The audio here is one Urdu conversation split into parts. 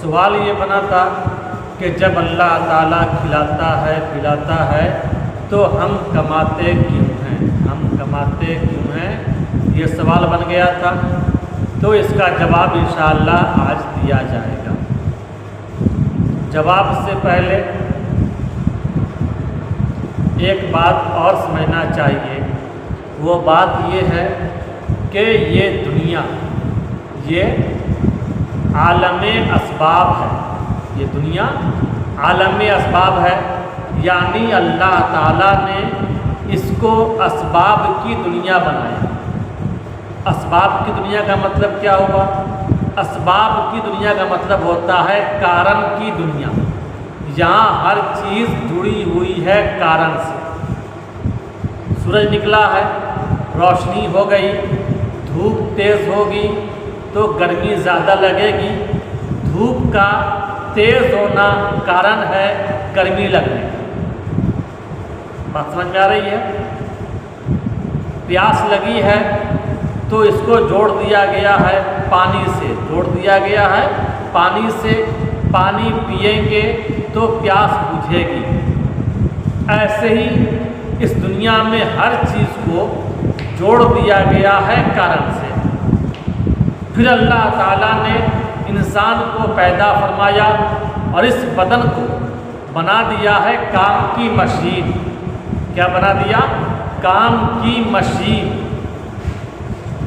سوال یہ بنا تھا کہ جب اللہ تعالیٰ کھلاتا ہے پلاتا ہے تو ہم کماتے کیوں ہیں؟ ہم کماتے کیوں ہیں؟ یہ سوال بن گیا تھا، تو اس کا جواب انشاءاللہ آج دیا جائے گا۔ جواب سے پہلے ایک بات اور سمجھنا چاہیے، وہ بات یہ ہے کہ یہ دنیا یہ عالم اسباب ہے، یہ دنیا عالم اسباب ہے، یعنی اللہ تعالیٰ نے اس کو اسباب کی دنیا بنایا۔ اسباب کی دنیا کا مطلب کیا ہوا؟ اسباب کی دنیا کا مطلب ہوتا ہے کارن کی دنیا، یہاں ہر چیز جڑی ہوئی ہے کارن سے۔ سورج نکلا ہے، روشنی ہو گئی، دھوپ تیز ہوگی تو گرمی زیادہ لگے گی، دھوپ کا تیز ہونا کارن ہے گرمی لگنے کا۔ بات سمجھ میں آ رہی ہے؟ پیاس لگی ہے تو اس کو جوڑ دیا گیا ہے پانی سے، جوڑ دیا گیا ہے پانی سے، پانی پئیں گے تو پیاس بجھے گی۔ ایسے ہی اس دنیا میں ہر چیز کو جوڑ دیا گیا ہے کارن سے۔ پھر اللہ تعالیٰ نے انسان کو پیدا فرمایا اور اس بدن کو بنا دیا ہے کام کی مشین۔ کیا بنا دیا؟ کام کی مشین۔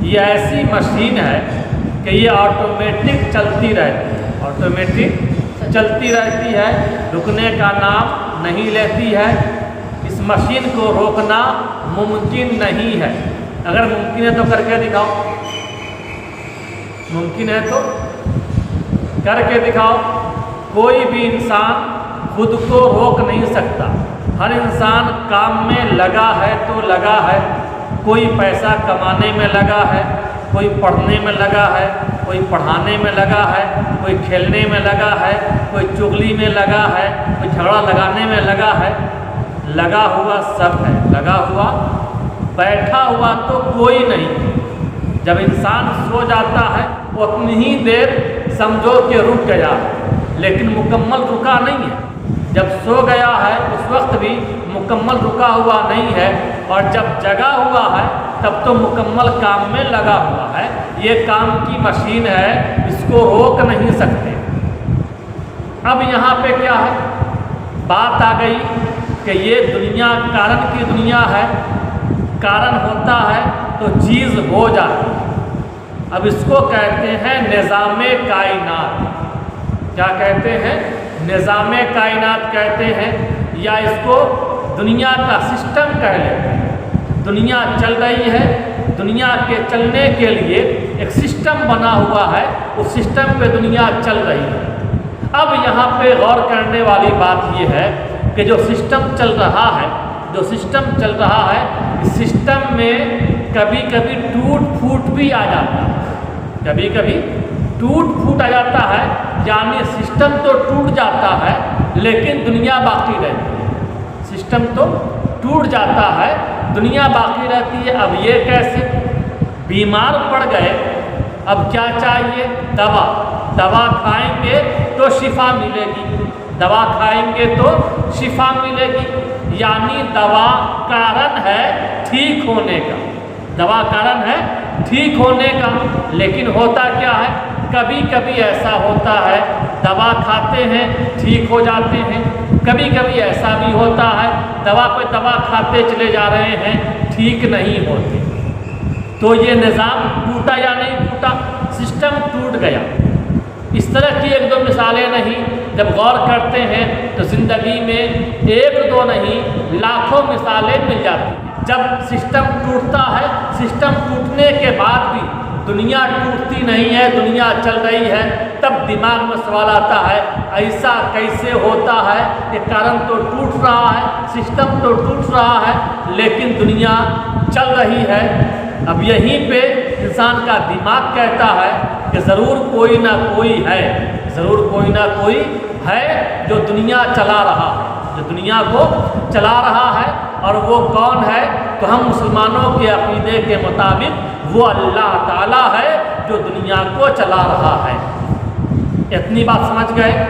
یہ ایسی مشین ہے کہ یہ آٹومیٹک چلتی رہتی ہے، آٹومیٹک چلتی رہتی ہے، رکنے کا نام نہیں لیتی ہے۔ اس مشین کو روکنا ممکن نہیں ہے۔ اگر ممکن ہے تو کر کے دکھاؤ، ممکن ہے تو کر کے دکھاؤ۔ کوئی بھی انسان خود کو روک نہیں سکتا، ہر انسان کام میں لگا ہے تو لگا ہے۔ کوئی پیسہ کمانے میں لگا ہے، کوئی پڑھنے میں لگا ہے، کوئی پڑھانے میں لگا ہے، کوئی کھیلنے میں لگا ہے، کوئی چغلی میں لگا ہے، کوئی جھگڑا لگانے میں لگا ہے۔ لگا ہوا سب ہے، لگا ہوا، بیٹھا ہوا تو کوئی نہیں۔ جب انسان سو جاتا ہے اتنی ہی دیر سمجھو کہ رک گیا، لیکن مکمل رکا نہیں ہے۔ جب سو گیا ہے اس وقت بھی مکمل رکا ہوا نہیں ہے، اور جب جگا ہوا ہے تب تو مکمل کام میں لگا ہوا ہے۔ یہ کام کی مشین ہے، اس کو روک نہیں سکتے۔ اب یہاں پہ کیا ہے؟ بات آ گئی کہ یہ دنیا کارن کی دنیا ہے، کارن ہوتا ہے تو چیز ہو جاتی ہے۔ اب اس کو کہتے ہیں نظام کائنات۔ کیا کہتے ہیں؟ نظام کائنات کہتے ہیں، یا اس کو دنیا کا سسٹم کہہ لیتے ہیں۔ دنیا چل رہی ہے، دنیا کے چلنے کے لیے ایک سسٹم بنا ہوا ہے، اس سسٹم پہ دنیا چل رہی ہے۔ اب یہاں پہ غور کرنے والی بات یہ ہے کہ جو سسٹم چل رہا ہے، جو سسٹم چل رہا ہے، اس سسٹم میں کبھی کبھی ٹوٹ پھوٹ بھی آ جاتا ہے، کبھی کبھی ٹوٹ پھوٹ آ جاتا ہے، یعنی سسٹم تو ٹوٹ جاتا ہے لیکن دنیا باقی رہتی ہے۔ سسٹم تو ٹوٹ جاتا ہے، دنیا باقی رہتی ہے۔ اب یہ کیسے؟ بیمار پڑ گئے، اب کیا چاہیے؟ دوا۔ دوا کھائیں گے تو شفا ملے گی، دوا کھائیں گے تو شفا ملے گی، یعنی دوا کارن ہے ٹھیک ہونے کا، دوا کارن ہے ٹھیک ہونے کا۔ لیکن ہوتا کیا ہے؟ کبھی کبھی ایسا ہوتا ہے دوا کھاتے ہیں ٹھیک ہو جاتے ہیں، کبھی کبھی ایسا بھی ہوتا ہے دوا پہ دوا کھاتے چلے جا رہے ہیں، ٹھیک نہیں ہوتے۔ تو یہ نظام ٹوٹا یا نہیں ٹوٹا؟ سسٹم ٹوٹ گیا۔ اس طرح کی ایک دو مثالیں نہیں، جب غور کرتے ہیں تو زندگی میں ایک دو نہیں لاکھوں مثالیں مل جاتی ہیں۔ جب سسٹم ٹوٹتا ہے، سسٹم ٹوٹنے کے بعد بھی دنیا ٹوٹتی نہیں ہے، دنیا چل رہی ہے، تب دماغ میں سوال آتا ہے ایسا کیسے ہوتا ہے؟ کہ کارن تو ٹوٹ رہا ہے، سسٹم تو ٹوٹ رہا ہے، لیکن دنیا چل رہی ہے۔ اب یہیں پہ انسان کا دماغ کہتا ہے کہ ضرور کوئی نہ کوئی ہے، ضرور کوئی نہ کوئی ہے جو دنیا چلا رہا ہے، جو دنیا کو چلا رہا ہے۔ اور وہ کون ہے؟ تو ہم مسلمانوں کے عقیدے کے مطابق وہ اللہ تعالیٰ ہے جو دنیا کو چلا رہا ہے۔ اتنی بات سمجھ گئے؟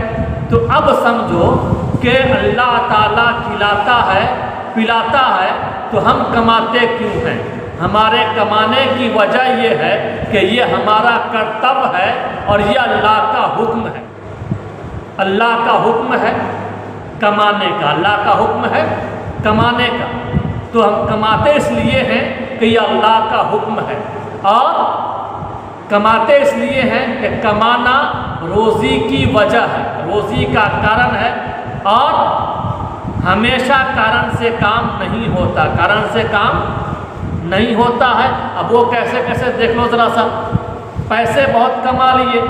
تو اب سمجھو کہ اللہ تعالیٰ کھلاتا ہے پلاتا ہے تو ہم کماتے کیوں ہیں؟ ہمارے کمانے کی وجہ یہ ہے کہ یہ ہمارا کرتویہ ہے اور یہ اللہ کا حکم ہے۔ اللہ کا حکم ہے کمانے کا، اللہ کا حکم ہے کمانے کا، تو ہم کماتے اس لیے ہیں کہ یہ اللہ کا حکم ہے، اور کماتے اس لیے ہیں کہ کمانا روزی کی وجہ ہے، روزی کا کارن ہے، اور ہمیشہ کارن سے کام نہیں ہوتا، کارن سے کام نہیں ہوتا ہے۔ اب وہ کیسے کیسے دیکھ لو ذرا سا، پیسے بہت کما لیے،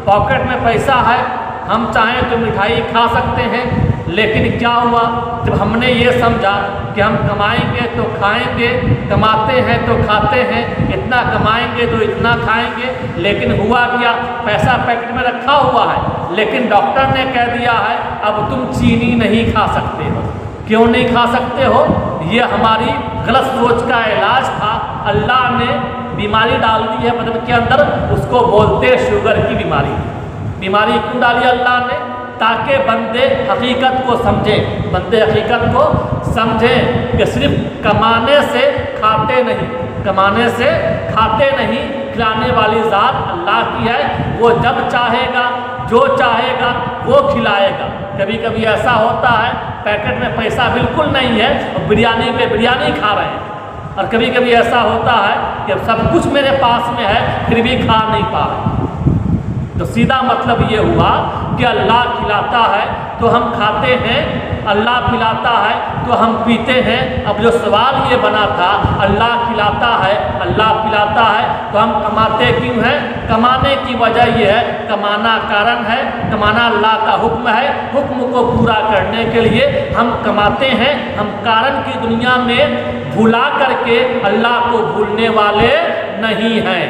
پاکٹ میں پیسہ ہے، ہم چاہیں تو مٹھائی کھا سکتے ہیں، لیکن کیا ہوا جب ہم نے یہ سمجھا کہ ہم کمائیں گے تو کھائیں گے، کماتے ہیں تو کھاتے ہیں، اتنا کمائیں گے تو اتنا کھائیں گے، لیکن ہوا کیا؟ پیسہ پیکٹ میں رکھا ہوا ہے، لیکن ڈاکٹر نے کہہ دیا ہے اب تم چینی نہیں کھا سکتے ہو۔ کیوں نہیں کھا سکتے ہو؟ یہ ہماری غلط سوچ کا علاج تھا، اللہ نے بیماری ڈال دی ہے بدن کے اندر، اس کو بولتے شوگر کی بیماری۔ بیماری کیوں ڈالی اللہ نے؟ تاکہ بندے حقیقت کو سمجھیں، بندے حقیقت کو سمجھیں کہ صرف کمانے سے کھاتے نہیں، کمانے سے کھاتے نہیں، کھلانے والی ذات اللہ کی ہے، وہ جب چاہے گا جو چاہے گا وہ کھلائے گا۔ کبھی کبھی ایسا ہوتا ہے پیکٹ میں پیسہ بالکل نہیں ہے اور بریانی پہ بریانی کھا رہے ہیں، اور کبھی کبھی ایسا ہوتا ہے کہ سب کچھ میرے پاس میں ہے پھر بھی کھا نہیں پا رہے۔ تو سیدھا مطلب یہ ہوا کہ اللہ کھلاتا ہے تو ہم کھاتے ہیں، اللہ پلاتا ہے تو ہم پیتے ہیں۔ اب جو سوال یہ بنا تھا اللہ کھلاتا ہے اللہ پلاتا ہے تو ہم کماتے کیوں ہیں؟ کمانے کی وجہ یہ ہے، کمانا کارن ہے، کمانا اللہ کا حکم ہے، حکم کو پورا کرنے کے لیے ہم کماتے ہیں۔ ہم کارن کی دنیا میں بھلا کر کے اللہ کو بھولنے والے نہیں ہیں۔